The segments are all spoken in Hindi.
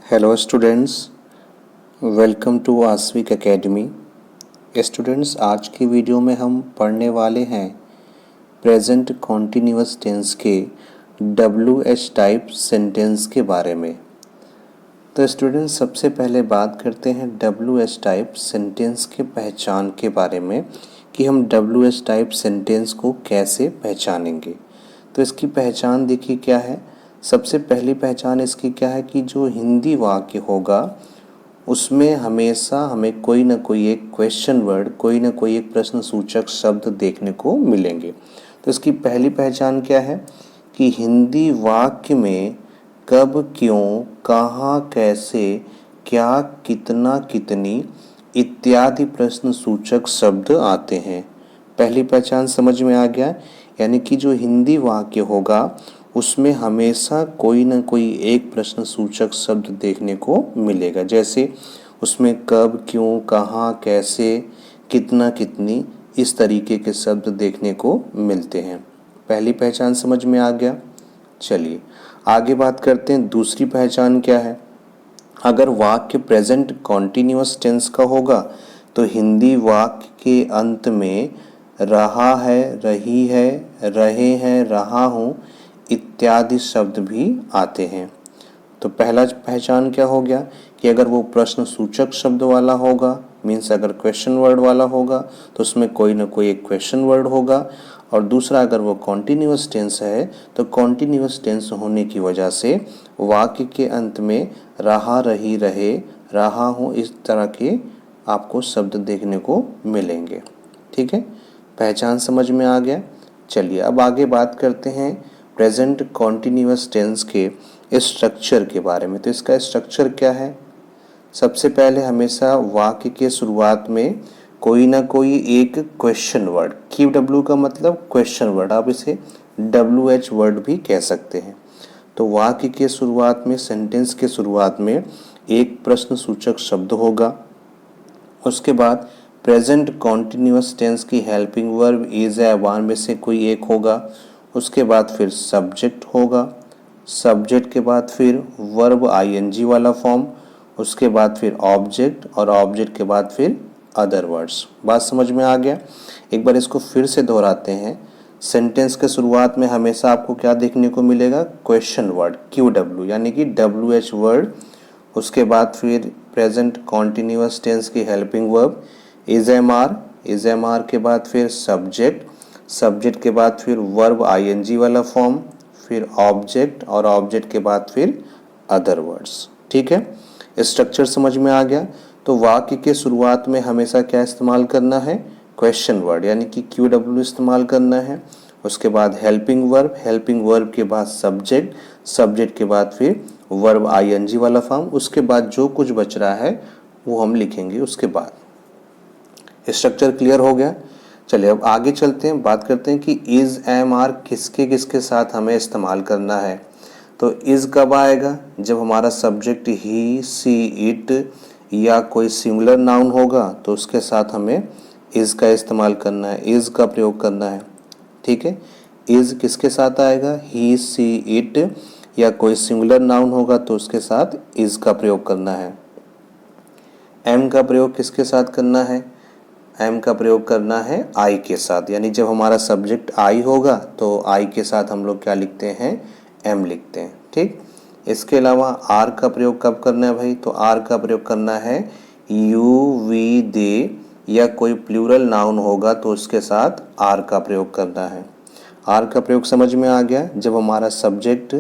Hello students, welcome to Aswik academy. Students, आज की वीडियो में हम पढ़ने वाले हैं प्रेजेंट कॉन्टिन्यूअस टेंस के WH टाइप सेंटेंस के बारे में। तो स्टूडेंट्स, सबसे पहले बात करते हैं WH टाइप सेंटेंस के पहचान के बारे में कि हम WH टाइप सेंटेंस को कैसे पहचानेंगे। तो इसकी पहचान देखिए क्या है। सबसे पहली पहचान इसकी क्या है कि जो हिंदी वाक्य होगा उसमें हमेशा हमें कोई ना कोई एक क्वेश्चन वर्ड, कोई ना कोई एक प्रश्न सूचक शब्द देखने को मिलेंगे। तो इसकी पहली पहचान क्या है कि हिंदी वाक्य में कब, क्यों, कहाँ, कैसे, क्या, कितना, कितनी इत्यादि प्रश्न सूचक शब्द आते हैं। पहली पहचान समझ में आ गया। यानी कि जो हिंदी वाक्य होगा उसमें हमेशा कोई ना कोई एक प्रश्न सूचक शब्द देखने को मिलेगा। जैसे उसमें कब, क्यों, कहाँ, कैसे, कितना, कितनी इस तरीके के शब्द देखने को मिलते हैं। पहली पहचान समझ में आ गया। चलिए आगे बात करते हैं। दूसरी पहचान क्या है। अगर वाक्य प्रेजेंट कॉन्टिन्यूअस टेंस का होगा तो हिंदी वाक्य के अंत में रहा है, रही है, रहे हैं, रहा हूँ इत्यादि शब्द भी आते हैं। तो पहला पहचान क्या हो गया कि अगर वो प्रश्न सूचक शब्द वाला होगा, मीन्स अगर क्वेश्चन वर्ड वाला होगा तो उसमें कोई ना कोई एक क्वेश्चन वर्ड होगा। और दूसरा, अगर वो कॉन्टिन्यूअस टेंस है तो कॉन्टिन्यूअस टेंस होने की वजह से वाक्य के अंत में रहा, रही, रहे, रहा हूँ इस तरह के आपको शब्द देखने को मिलेंगे। ठीक है, पहचान समझ में आ गया। चलिए अब आगे बात करते हैं प्रेजेंट कॉन्टिन्यूअस टेंस के स्ट्रक्चर के बारे में। तो इसका स्ट्रक्चर क्या है। सबसे पहले हमेशा वाक्य के शुरुआत में कोई ना कोई एक क्वेश्चन वर्ड, QW का मतलब क्वेश्चन वर्ड, आप इसे WH वर्ड भी कह सकते हैं। तो वाक्य के शुरुआत में, सेंटेंस के शुरुआत में एक प्रश्न सूचक शब्द होगा। उसके बाद प्रेजेंट कॉन्टिन्यूअस टेंस की हेल्पिंग वर्ब इज या वन में से कोई एक होगा। उसके बाद फिर सब्जेक्ट होगा। सब्जेक्ट के बाद फिर वर्ब ING वाला फॉर्म। उसके बाद फिर ऑब्जेक्ट, और ऑब्जेक्ट के बाद फिर अदर वर्ड्स। बात समझ में आ गया। एक बार इसको फिर से दोहराते हैं। सेंटेंस के शुरुआत में हमेशा आपको क्या देखने को मिलेगा, क्वेश्चन वर्ड QW यानी कि WH वर्ड। उसके बाद फिर प्रेजेंट कॉन्टिन्यूअस टेंस की helping verb is am are के बाद फिर सब्जेक्ट, सब्जेक्ट के बाद फिर वर्ब ING वाला फॉर्म, फिर ऑब्जेक्ट, और ऑब्जेक्ट के बाद फिर अदर वर्ड्स। ठीक है, स्ट्रक्चर समझ में आ गया। तो वाक्य के शुरुआत में हमेशा क्या इस्तेमाल करना है, क्वेश्चन वर्ड यानी कि QW इस्तेमाल करना है। उसके बाद हेल्पिंग वर्ब, हेल्पिंग वर्ब के बाद सब्जेक्ट, सब्जेक्ट के बाद फिर वर्ब ING वाला फॉर्म। उसके बाद जो कुछ बच रहा है वो हम लिखेंगे उसके बाद। स्ट्रक्चर क्लियर हो गया। चलिए अब आगे चलते हैं, बात करते हैं कि इज, एम, आर किसके किसके साथ हमें इस्तेमाल करना है। तो इज कब आएगा, जब हमारा सब्जेक्ट ही, सी, इट या कोई सिंगुलर नाउन होगा तो उसके साथ हमें इज का इस्तेमाल करना है, इज का प्रयोग करना है। ठीक है, इज किसके साथ आएगा, ही, सी, इट या कोई सिंगुलर नाउन होगा तो उसके साथ इज का प्रयोग करना है। एम का प्रयोग किसके साथ करना है, एम का प्रयोग करना है आई के साथ। यानी जब हमारा सब्जेक्ट आई होगा तो आई के साथ हम लोग क्या लिखते हैं, एम लिखते हैं। ठीक, इसके अलावा आर का प्रयोग कब करना है भाई, तो आर का प्रयोग करना है यू, वी, दे या कोई प्लूरल नाउन होगा तो उसके साथ आर का प्रयोग करना है। आर का प्रयोग समझ में आ गया। जब हमारा सब्जेक्ट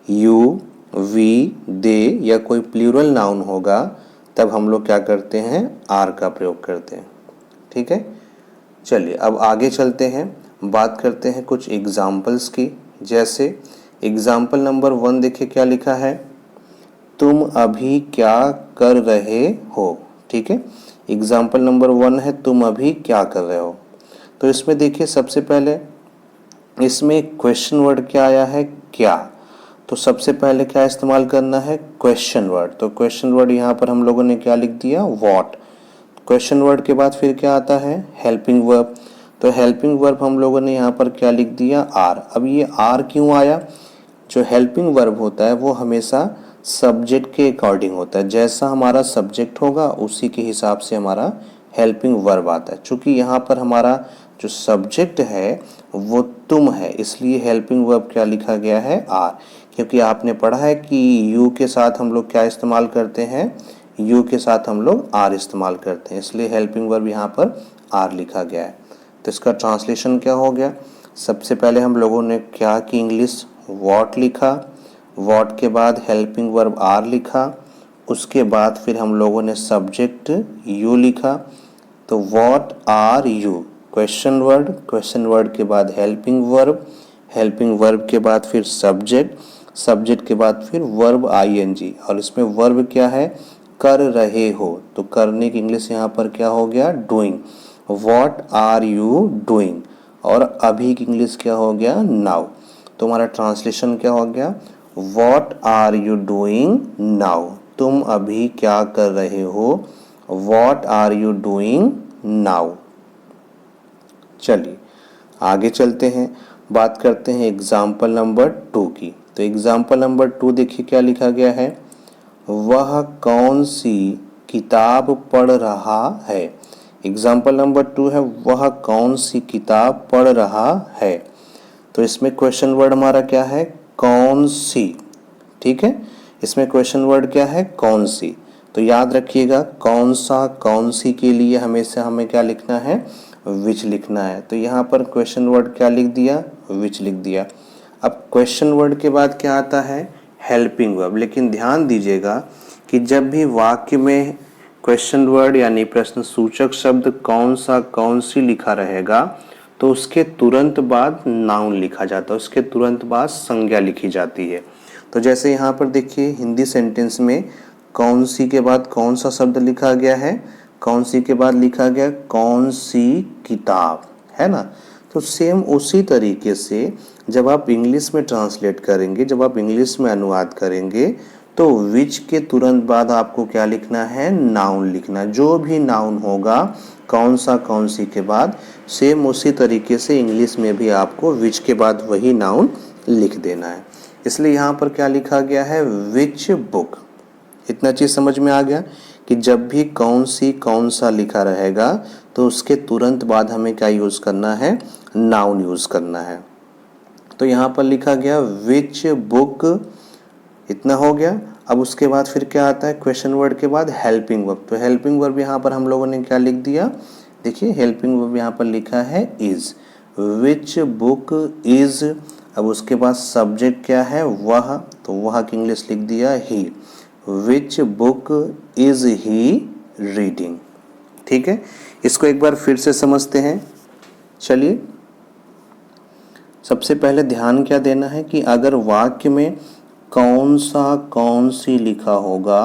यू, वी, दे या कोई प्लूरल नाउन होगा तब हम लोग क्या करते हैं, आर का प्रयोग करते हैं। ठीक है, चलिए अब आगे चलते हैं, बात करते हैं कुछ एग्जाम्पल्स की। जैसे एग्जाम्पल नंबर 1 देखिए क्या लिखा है, तुम अभी क्या कर रहे हो। ठीक है, एग्जाम्पल नंबर 1 है तुम अभी क्या कर रहे हो। तो इसमें देखिए सबसे पहले इसमें क्वेश्चन वर्ड क्या आया है, क्या। तो सबसे पहले क्या इस्तेमाल करना है, क्वेश्चन वर्ड। तो क्वेश्चन वर्ड यहाँ पर हम लोगों ने क्या लिख दिया, व्हाट। क्वेश्चन वर्ड के बाद फिर क्या आता है, हेल्पिंग वर्ब। तो हेल्पिंग वर्ब हम लोगों ने यहाँ पर क्या लिख दिया, आर। अब ये आर क्यों आया, जो हेल्पिंग वर्ब होता है वो हमेशा सब्जेक्ट के अकॉर्डिंग होता है। जैसा हमारा सब्जेक्ट होगा उसी के हिसाब से हमारा हेल्पिंग वर्ब आता है। चूँकि यहाँ पर हमारा जो सब्जेक्ट है वो तुम है, इसलिए हेल्पिंग वर्ब क्या लिखा गया है, आर। क्योंकि आपने पढ़ा है कि यू के साथ हम लोग क्या इस्तेमाल करते हैं, यू के साथ हम लोग आर इस्तेमाल करते हैं, इसलिए हेल्पिंग वर्ब यहाँ पर आर लिखा गया है। तो इसका ट्रांसलेशन क्या हो गया, सबसे पहले हम लोगों ने क्या कि इंग्लिश व्हाट लिखा, व्हाट के बाद हेल्पिंग वर्ब आर लिखा, उसके बाद फिर हम लोगों ने सब्जेक्ट यू लिखा। तो what are you, question word, question word के बाद हेल्पिंग वर्ब, हेल्पिंग वर्ब के बाद फिर सब्जेक्ट, सब्जेक्ट के बाद फिर वर्ब आईएनजी, और इसमें वर्ब क्या है, कर रहे हो, तो करने की इंग्लिश यहाँ पर क्या हो गया, doing. What are you doing, और अभी की इंग्लिश क्या हो गया, नाउ। तो हमारा ट्रांसलेशन क्या हो गया, what are you doing now, तुम अभी क्या कर रहे हो, what are you doing now. चलिए आगे चलते हैं, बात करते हैं एग्जाम्पल नंबर 2 की। तो एग्जाम्पल नंबर 2 देखिए क्या लिखा गया है, वह कौन सी किताब पढ़ रहा है। एग्जाम्पल नंबर 2 है, वह कौन सी किताब पढ़ रहा है। तो इसमें क्वेश्चन वर्ड हमारा क्या है, कौन सी, ठीक है, इसमें क्वेश्चन वर्ड क्या है, कौन सी। तो याद रखिएगा कौन सा कौन सी के लिए हमेशा हमें क्या लिखना है, विच लिखना है। तो यहाँ पर क्वेश्चन वर्ड क्या लिख दिया, विच लिख दिया। अब क्वेश्चन वर्ड के बाद क्या आता है, हेल्पिंग वर्ब। लेकिन ध्यान दीजिएगा कि जब भी वाक्य में क्वेश्चन वर्ड यानी प्रश्न सूचक शब्द कौन सा कौन सी लिखा रहेगा तो उसके तुरंत बाद नाउन लिखा जाता है, उसके तुरंत बाद संज्ञा लिखी जाती है। तो जैसे यहाँ पर देखिए हिंदी सेंटेंस में कौन सी के बाद कौन सा शब्द लिखा गया है, कौन सी के बाद लिखा गया कौन सी किताब, है ना। तो सेम उसी तरीके से जब आप इंग्लिश में ट्रांसलेट करेंगे, जब आप इंग्लिश में अनुवाद करेंगे तो विच के तुरंत बाद आपको क्या लिखना है, नाउन लिखना। जो भी नाउन होगा कौन सा कौन सी के बाद, सेम उसी तरीके से इंग्लिश में भी आपको विच के बाद वही नाउन लिख देना है। इसलिए यहाँ पर क्या लिखा गया है, विच बुक। इतना चीज़ समझ में आ गया कि जब भी कौन सी कौन सा लिखा रहेगा तो उसके तुरंत बाद हमें क्या यूज़ करना है, नाउन यूज़ करना है। तो यहाँ पर लिखा गया विच बुक, इतना हो गया। अब उसके बाद फिर क्या आता है, क्वेश्चन वर्ड के बाद हेल्पिंग वर्ब। तो हेल्पिंग वर्ब यहाँ पर हम लोगों ने क्या लिख दिया, देखिए हेल्पिंग वर्ब यहाँ पर लिखा है इज, विच बुक इज। अब उसके बाद सब्जेक्ट क्या है, वह, तो वह की इंग्लिश लिख दिया ही, which book is he reading. ठीक है, इसको एक बार फिर से समझते हैं। चलिए सबसे पहले ध्यान क्या देना है कि अगर वाक्य में कौन सा कौन सी लिखा होगा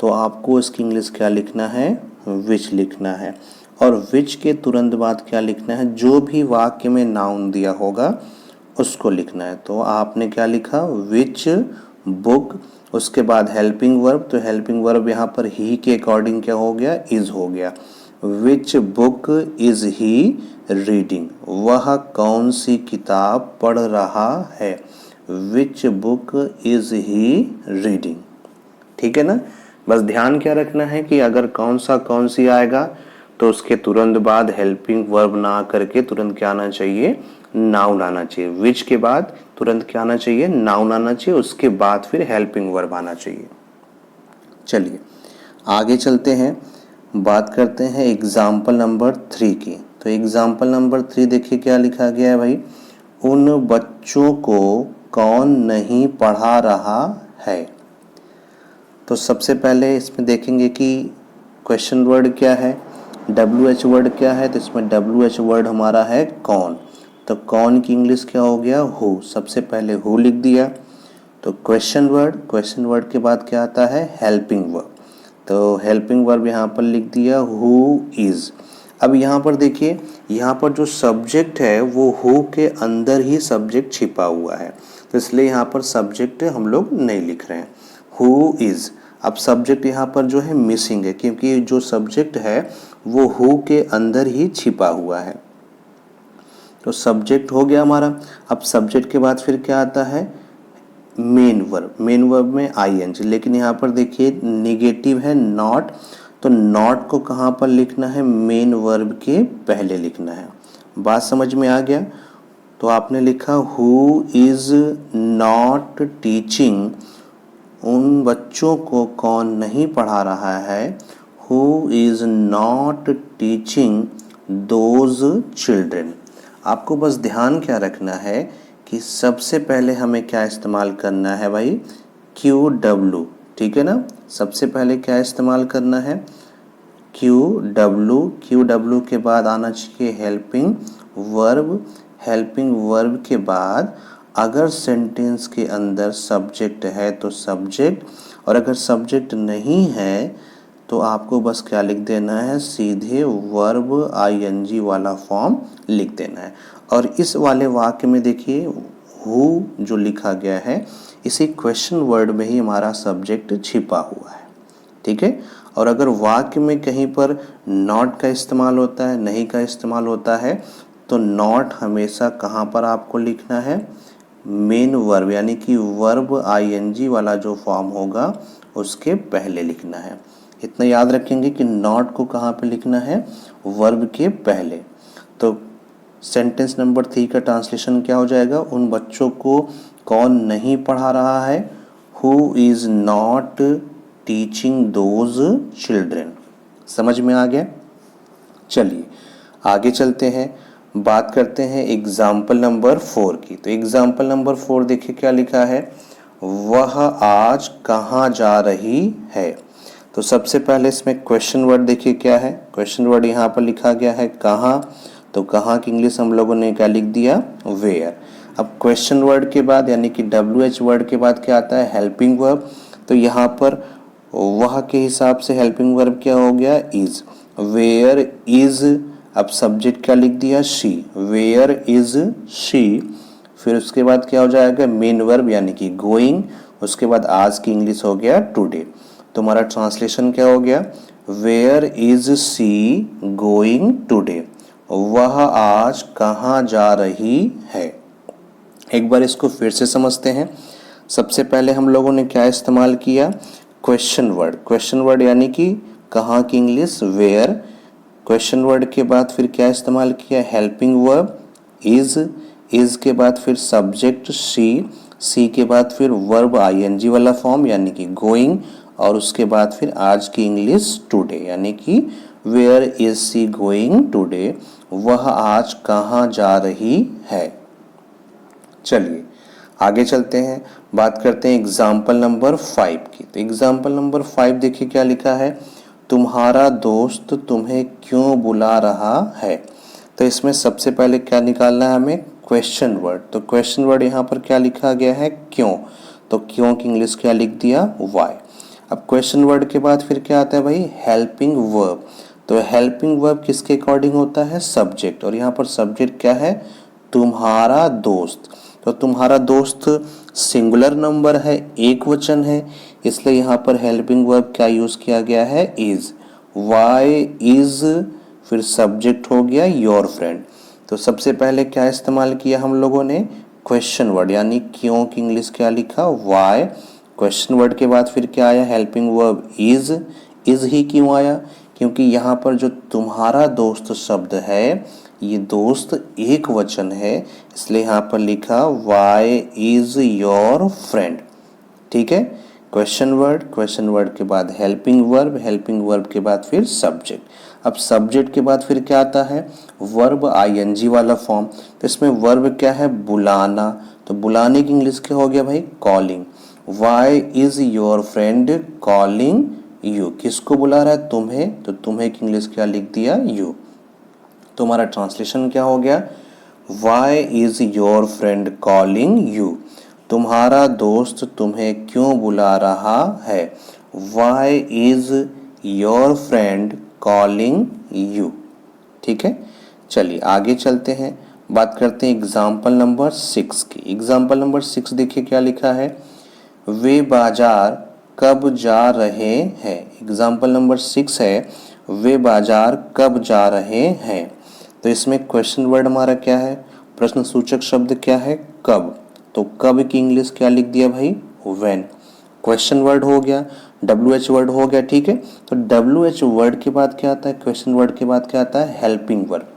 तो आपको इसकी इंग्लिश क्या लिखना है, विच लिखना है। और विच के तुरंत बाद क्या लिखना है, जो भी वाक्य में नाउन दिया होगा उसको लिखना है। तो आपने क्या लिखा, विच बुक, उसके बाद हेल्पिंग वर्ब। तो हेल्पिंग वर्ब यहाँ पर ही के अकॉर्डिंग क्या हो गया, इज हो गया। विच बुक इज ही रीडिंग, वह कौन सी किताब पढ़ रहा है, विच बुक इज ही रीडिंग। ठीक है ना, बस ध्यान क्या रखना है कि अगर कौन सा कौन सी आएगा तो उसके तुरंत बाद हेल्पिंग वर्ब ना करके तुरंत क्या आना चाहिए, नाउन आना चाहिए। विच के बाद तुरंत क्या आना चाहिए, नाउन आना चाहिए, उसके बाद फिर हेल्पिंग वर्ब आना चाहिए। चलिए आगे चलते हैं, बात करते हैं एग्जाम्पल नंबर 3 की। तो एग्जाम्पल नंबर 3 देखिए क्या लिखा गया है भाई, उन बच्चों को कौन नहीं पढ़ा रहा है। तो सबसे पहले इसमें देखेंगे कि क्वेश्चन वर्ड क्या है, WH वर्ड क्या है। तो इसमें WH वर्ड हमारा है कौन, तो कौन की इंग्लिश क्या हो गया, हु। सबसे पहले हु लिख दिया। तो क्वेश्चन वर्ड के बाद क्या आता है, हेल्पिंग वर्ब। तो हेल्पिंग वर्ब यहाँ पर लिख दिया हु इज़। अब यहाँ पर देखिए, यहाँ पर जो सब्जेक्ट है वो हु के अंदर ही सब्जेक्ट छिपा हुआ है, तो इसलिए यहाँ पर सब्जेक्ट हम लोग नहीं लिख रहे हैं, हु इज़। अब सब्जेक्ट यहाँ पर जो है मिसिंग है, क्योंकि जो सब्जेक्ट है वो हु के अंदर ही छिपा हुआ है। तो सब्जेक्ट हो गया हमारा। अब सब्जेक्ट के बाद फिर क्या आता है, मेन वर्ब में आईएनजी, लेकिन यहाँ पर देखिए निगेटिव है नॉट, तो नॉट को कहाँ पर लिखना है, मेन वर्ब के पहले लिखना है। बात समझ में आ गया? तो आपने लिखा हु इज नॉट टीचिंग, उन बच्चों को कौन नहीं पढ़ा रहा है, who is not teaching those children. आपको बस ध्यान क्या रखना है कि सबसे पहले हमें क्या इस्तेमाल करना है भाई, क्यू डब्लू, ठीक है ना। सबसे पहले क्या इस्तेमाल करना है, क्यू डब्लू के बाद आना चाहिए हेल्पिंग वर्ब, हेल्पिंग वर्ब के बाद अगर सेंटेंस के अंदर सब्जेक्ट है तो सब्जेक्ट, और अगर सब्जेक्ट नहीं है तो आपको बस क्या लिख देना है, सीधे वर्ब आईएनजी वाला फॉर्म लिख देना है। और इस वाले वाक्य में देखिए हु जो लिखा गया है, इसी क्वेश्चन वर्ड में ही हमारा सब्जेक्ट छिपा हुआ है, ठीक है। और अगर वाक्य में कहीं पर नॉट का इस्तेमाल होता है, नहीं का इस्तेमाल होता है, तो नॉट हमेशा कहाँ पर आपको लिखना है, मेन वर्ब यानी कि वर्ब आईएनजी वाला जो फॉर्म होगा उसके पहले लिखना है। इतना याद रखेंगे कि नॉट को कहाँ पे लिखना है, वर्ब के पहले। तो सेंटेंस नंबर 3 का ट्रांसलेशन क्या हो जाएगा, उन बच्चों को कौन नहीं पढ़ा रहा है, who is not teaching those children. समझ में आ गया? चलिए आगे चलते हैं, बात करते हैं एग्जाम्पल नंबर 4 की। तो एग्जाम्पल नंबर 4 देखिए क्या लिखा है, वह आज कहाँ जा रही है। तो सबसे पहले इसमें क्वेश्चन वर्ड देखिए क्या है, क्वेश्चन वर्ड यहाँ पर लिखा गया है कहाँ, तो कहाँ की इंग्लिश हम लोगों ने क्या लिख दिया, वेयर। अब क्वेश्चन वर्ड के बाद यानी कि WH वर्ड के बाद क्या आता है, हेल्पिंग वर्ब। तो यहाँ पर वह के हिसाब से हेल्पिंग वर्ब क्या हो गया, इज। वेयर इज, अब सब्जेक्ट क्या लिख दिया, शी, वेयर इज शी। फिर उसके बाद क्या हो जाएगा, मेन वर्ब यानी कि गोइंग। उसके बाद आज की इंग्लिश हो गया टुडे। तो हमारा ट्रांसलेशन क्या हो गया, where is she going today, वह आज कहाँ जा रही है। एक बार इसको फिर से समझते हैं। सबसे पहले हम लोगों ने क्या इस्तेमाल किया, क्वेश्चन वर्ड, क्वेश्चन वर्ड यानी कि कहाँ की इंग्लिश, वेयर। क्वेश्चन वर्ड के बाद फिर क्या इस्तेमाल किया, हेल्पिंग वर्ब इज के बाद फिर सब्जेक्ट सी के बाद फिर वर्ब आईएनजी वाला फॉर्म यानी कि गोइंग, और उसके बाद फिर आज की इंग्लिश टुडे यानी कि where is she going today, वह आज कहाँ जा रही है। चलिए आगे चलते हैं, बात करते हैं एग्जाम्पल नंबर 5 की। तो एग्जाम्पल नंबर 5 देखिए क्या लिखा है, तुम्हारा दोस्त तुम्हें क्यों बुला रहा है। तो इसमें सबसे पहले क्या निकालना है हमें, क्वेश्चन वर्ड। तो क्वेश्चन वर्ड यहाँ पर क्या लिखा गया है, क्यों। तो क्यों की इंग्लिश क्या लिख दिया, वाई। अब क्वेश्चन वर्ड के बाद फिर क्या आता है भाई, हेल्पिंग वर्ब। तो हेल्पिंग वर्ब किसके अकॉर्डिंग होता है, सब्जेक्ट। और यहाँ पर सब्जेक्ट क्या है, तुम्हारा दोस्त। तो तुम्हारा दोस्त सिंगुलर नंबर है, एक वचन है, इसलिए यहाँ पर हेल्पिंग वर्ब क्या यूज किया गया है, इज। वाई इज, फिर सब्जेक्ट हो गया योर फ्रेंड। तो सबसे पहले क्या इस्तेमाल किया हम लोगों ने, क्वेश्चन वर्ड यानी क्यों की इंग्लिश क्या लिखा, वाई। क्वेश्चन वर्ड के बाद फिर क्या आया, हेल्पिंग वर्ब इज ही क्यों आया, क्योंकि यहाँ पर जो तुम्हारा दोस्त शब्द है ये दोस्त एक वचन है, इसलिए यहाँ पर लिखा वाई इज योर फ्रेंड, ठीक है। क्वेश्चन वर्ड के बाद हेल्पिंग वर्ब के बाद फिर सब्जेक्ट। अब सब्जेक्ट के बाद फिर क्या आता है, वर्ब आईएनजी वाला फॉर्म। तो इसमें वर्ब क्या है, बुलाना। तो बुलाने की इंग्लिश क्या हो गया भाई, calling. Why is your friend calling you, किसको बुला रहा है, तुम्हें। तो तुम्हें की इंग्लिश क्या लिख दिया, यू। तो हमारा ट्रांसलेशन क्या हो गया, why is your friend calling you, तुम्हारा दोस्त तुम्हें क्यों बुला रहा है। Why is your friend calling you, ठीक है। चलिए आगे चलते हैं, बात करते हैं एग्जाम्पल नंबर 6 की। एग्जाम्पल नंबर 6 देखिए क्या लिखा है, वे बाजार कब जा रहे हैं। एग्जाम्पल नंबर 6 है, वे बाजार कब जा रहे हैं। तो इसमें क्वेश्चन वर्ड हमारा क्या है, प्रश्न सूचक शब्द क्या है, कब। तो कब की इंग्लिश क्या लिख दिया भाई, व्हेन। क्वेश्चन वर्ड हो गया, WH वर्ड हो गया, ठीक है। तो WH वर्ड के बाद क्या आता है, क्वेश्चन वर्ड के बाद क्या आता है, हेल्पिंग वर्ब।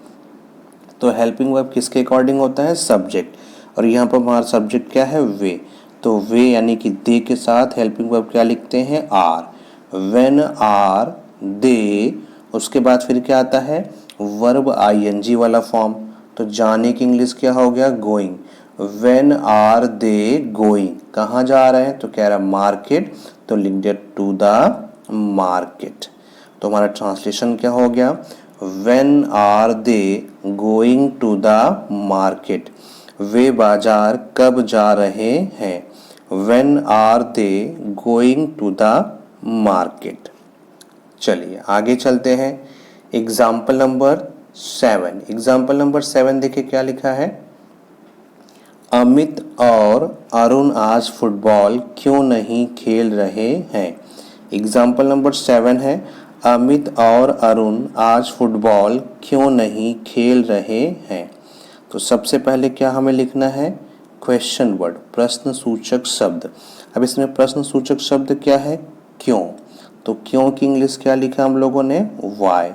तो हेल्पिंग वर्ब किसके अकॉर्डिंग होता है, सब्जेक्ट। और यहाँ पर हमारा सब्जेक्ट क्या है, वे। तो वे यानी कि दे के साथ हेल्पिंग वर्ब क्या लिखते हैं, आर। व्हेन आर दे, उसके बाद फिर क्या आता है, वर्ब ING वाला फॉर्म। तो जाने की इंग्लिश क्या हो गया, going. When are they going, कहाँ जा रहे हैं, तो कह रहा मार्केट, तो लिख दिया टू द मार्केट। तो हमारा ट्रांसलेशन क्या हो गया, when are they going to the market, वे बाजार कब जा रहे हैं, when are they going to the market. चलिए आगे चलते हैं। एग्जाम्पल नंबर 7, एग्जाम्पल नंबर 7 देखिए क्या लिखा है, अमित और अरुण आज फुटबॉल क्यों नहीं खेल रहे हैं। एग्जाम्पल नंबर 7 है, अमित और अरुण आज फुटबॉल क्यों नहीं खेल रहे हैं। तो सबसे पहले क्या हमें लिखना है, क्वेश्चन वर्ड, प्रश्न सूचक शब्द। अब इसमें प्रश्न सूचक शब्द क्या है, क्यों। तो क्यों की इंग्लिश क्या लिखा हम लोगों ने, वाई।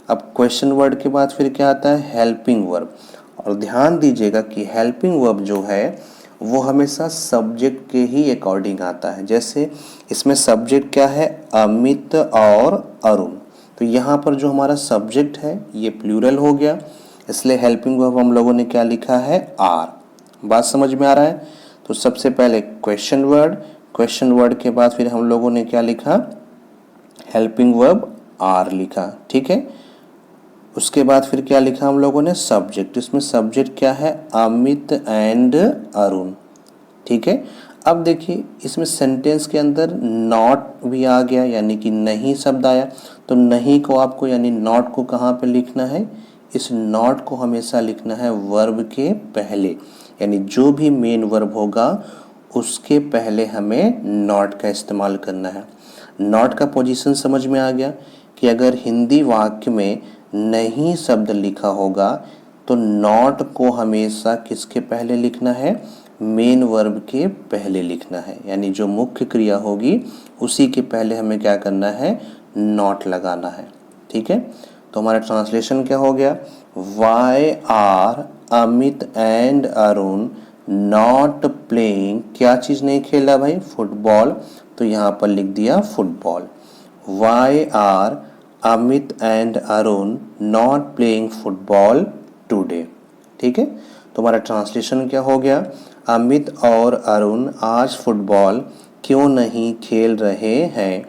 अब क्वेश्चन वर्ड के बाद फिर क्या आता है, हेल्पिंग वर्ब। और ध्यान दीजिएगा कि हेल्पिंग वर्ब जो है वो हमेशा सब्जेक्ट के ही अकॉर्डिंग आता है। जैसे इसमें सब्जेक्ट क्या है, अमित और अरुण। तो यहाँ पर जो हमारा सब्जेक्ट है ये प्लूरल हो गया, इसलिए हेल्पिंग वर्ब हम लोगों ने क्या लिखा है, आर। बात समझ में आ रहा है। तो सबसे पहले क्वेश्चन वर्ड, क्वेश्चन वर्ड के बाद फिर हम लोगों ने क्या लिखा, हेल्पिंग वर्ब आर लिखा, ठीक है। उसके बाद फिर क्या लिखा हम लोगों ने, सब्जेक्ट। इसमें सब्जेक्ट क्या है, अमित एंड अरुण, ठीक है। अब देखिए इसमें सेंटेंस के अंदर नॉट भी आ गया, यानी कि नहीं शब्द आया। तो नहीं को आपको यानी नॉट को कहाँ पे लिखना है, इस नॉट को हमेशा लिखना है वर्ब के पहले, यानी जो भी मेन वर्ब होगा उसके पहले हमें नॉट का इस्तेमाल करना है। नॉट का पोजीशन समझ में आ गया कि अगर हिंदी वाक्य में नहीं शब्द लिखा होगा तो नॉट को हमेशा किसके पहले लिखना है, मेन वर्ब के पहले लिखना है, यानी जो मुख्य क्रिया होगी उसी के पहले हमें क्या करना है, नॉट लगाना है, ठीक है। तो हमारा ट्रांसलेशन क्या हो गया, why are Amit and Arun not playing, क्या चीज़ नहीं खेला भाई, फुटबॉल। तो यहाँ पर लिख दिया football. Why are Amit and Arun not playing football today, ठीक है। तो हमारा ट्रांसलेशन क्या हो गया, अमित और अरुण आज फुटबॉल क्यों नहीं खेल रहे हैं।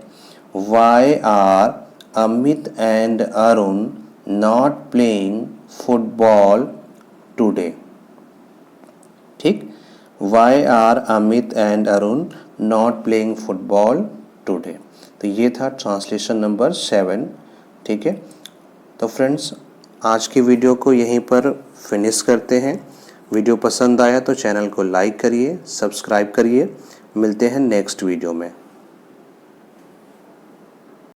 Why are Amit and Arun not playing football today, ठीक। Why are Amit and Arun not playing football today. तो ये था ट्रांसलेशन नंबर 7, ठीक है। तो फ्रेंड्स आज की वीडियो को यहीं पर फिनिश करते हैं। वीडियो पसंद आया तो चैनल को लाइक करिए, सब्सक्राइब करिए। मिलते हैं नेक्स्ट वीडियो में।